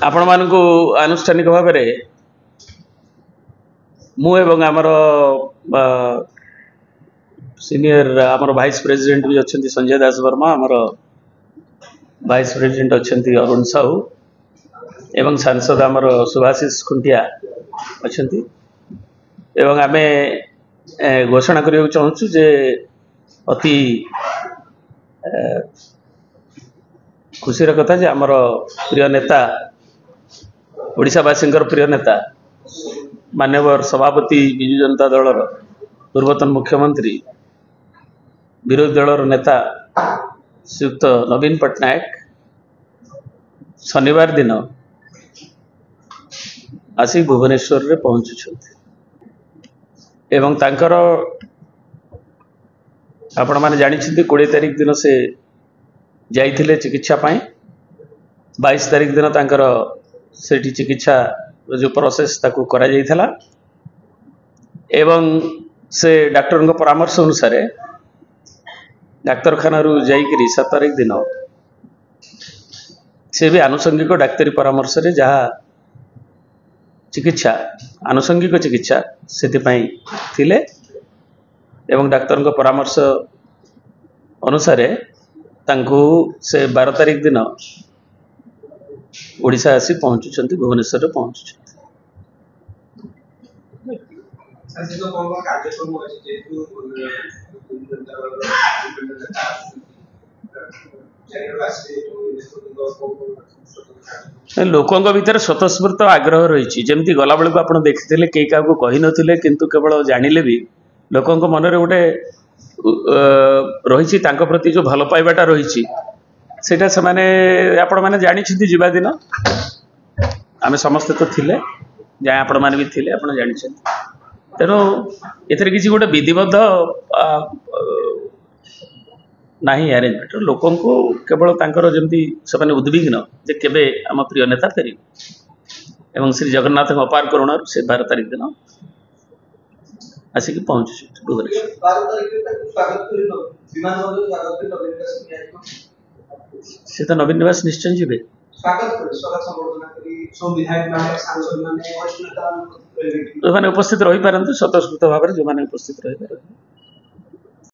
आपण मानकु आनुष्ठानिक भाव में मु एवं आमर सीनियर आमर वाइस प्रेसिडेंट भी अच्छा संजय दास वर्मा, आमर वाइस प्रेसिडेंट अच्छा अरुण साहू एवं सांसद आमर सुभाषिष खुंटिया अच्छा एवं आमे घोषणा करने चाहूँ जे अति खुशीर कथा जे आमर प्रिय नेता ओडिशावासी प्रिय नेता मान्यवर सभापति विजु जनता दलर पूर्वतन मुख्यमंत्री विरोधी दलर नेता श्रीयुक्त नवीन पट्टनायक शनिवार दिन आसी भुवनेश्वर रे पहुंचुछन्ति एवं तांकर आपण माने जानिछन्ति 20 तारिख दिन से जाइथिले चिकित्सा पाए 22 तारिख दिन तांकर सेठी चिकित्सा जो प्रोसेस ताकू करा जाइथला एवं से डॉक्टर को परामर्श अनुसार डाक्तरखाना रु जाइकरी 7 तारिख दिन से भी आनुषंगिक डाक्तरी परामर्श रे जहाँ चिकित्सा आनुषंगिक चिकित्सा से थिले एवं डाक्तर को परामर्श अनुसार तांको से 12 तारिख दिन ओडिशा आसी पहुंचुछन्ति भुवनेश्वर पहुंचुछन्ति। लोकों भीतर स्वतःस्फूर्त आग्रह रही जमती गला बेलू आप देखते कई क्या कही नथिले किंतु केवल जानिले भी लोकों मन में गोटे रही प्रति जो भल पाइबाटा रही सेटा से माने आपण माने जानी जीवा दिन आमे समस्ते तो थिले जहाँ आपण माने भी थिले आपण जानी तेणु एथरे किसी गोटे विधिबद्ध नहीं अरेंजमेंट लोकों को केवल तांकर जमती से उद्विग्न जे केबे आम प्रिय नेता फेरी एवं श्री जगन्नाथ अपार करुणा से 12 तारिख दिन आसिक पहुंचु से तो नवीन निवास निश्चय जी मैंने उपस्थित रही पारती स्वतःस्फूर्त भाव में जो मैंने उपस्थित रही पारे।